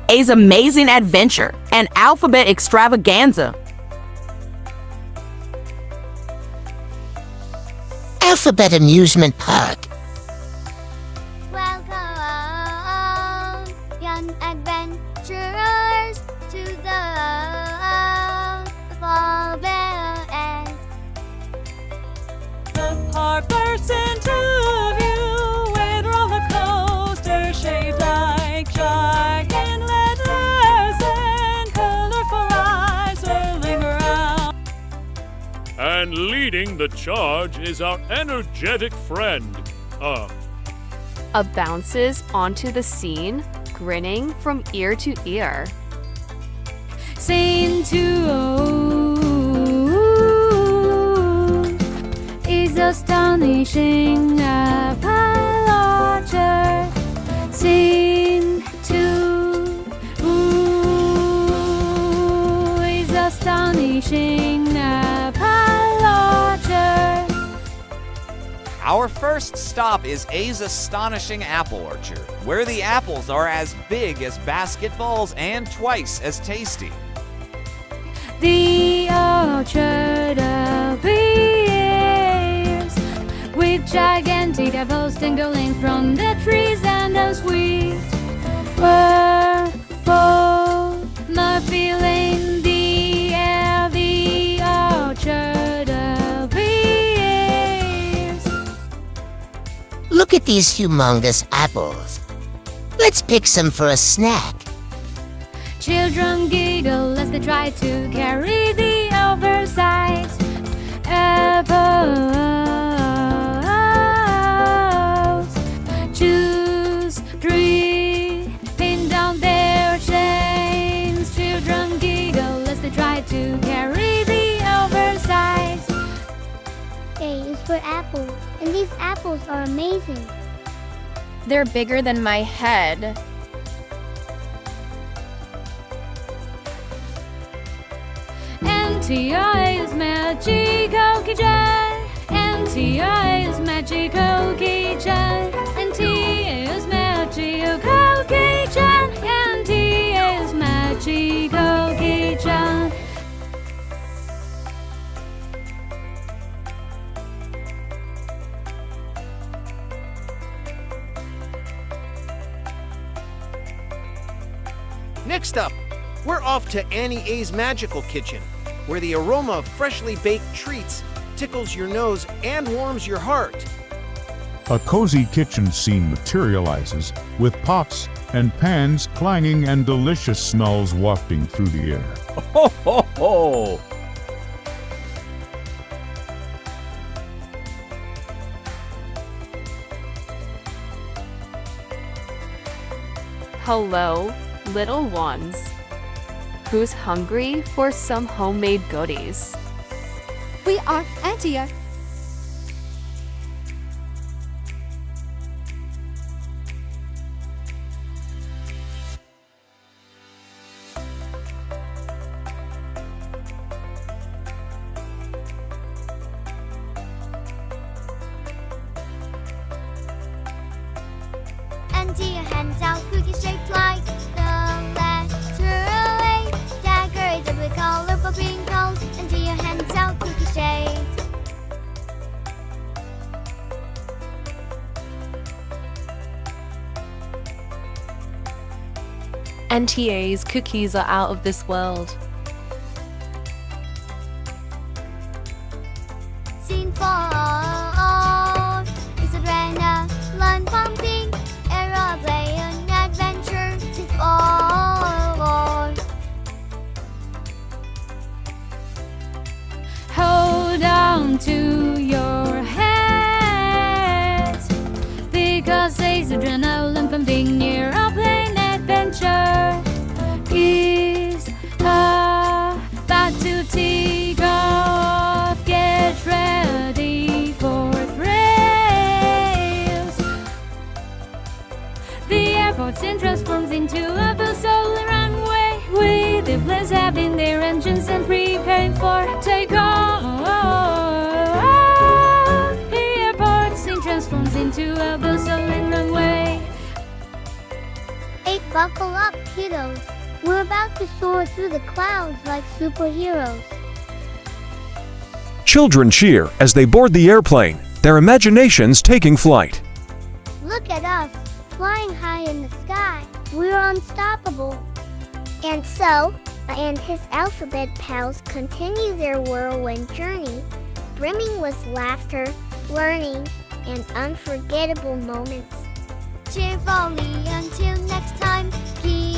A's amazing adventure, an alphabet extravaganza. Alphabet Amusement Park. Welcome, young adventurers, to the alphabet. The park bursts into view with roller coasters shaped like giant letters and colorful eyes swirling around. And leading the charge is our energetic friend, bounces onto the scene, grinning from ear to ear. Scene 2 is astonishing apology. Scene 2 is astonishing apology. Our first stop is A's astonishing apple orchard, where the apples are as big as basketballs and twice as tasty. The orchard appears with gigantic apples dangling from the trees, and the sweet aroma filling the air. The orchard appears. Look at these humongous apples. Let's pick some for a snack. Children giggle as they try to carry the oversized apples. Choose 3, pin down their chains. Children giggle as they try to carry the oversized. A is for apple, and these apples are amazing. They're bigger than my head. NTI's Magical Kitchen. NTI's Magical Kitchen. NTI's Magical Kitchen. NTI's Magical Kitchen. Next up, we're off to Annie A's Magical Kitchen, where the aroma of freshly baked treats tickles your nose and warms your heart. A cozy kitchen scene materializes with pots and pans clanging and delicious smells wafting through the air. Ho, ho, ho! Hello, little ones. Who's hungry for some homemade goodies? We are Antia. Antia hands out cookies shaped like the letter A, decorated with colorful crinkles. Antia hands out cookies shaped. NTA's cookies are out of this world. Scene 4 is adrenaline pumping aeroplane adventure to forward. Hold on to your hats, because it's adrenaline pumping aeroplane adventure is Buckle up, kiddos. We're about to soar through the clouds like superheroes. Children cheer as they board the airplane, their imaginations taking flight. Look at us, flying high in the sky. We're unstoppable. And so, and his alphabet pals continue their whirlwind journey, brimming with laughter, learning, and unforgettable moments. Cheerfully until next time, keep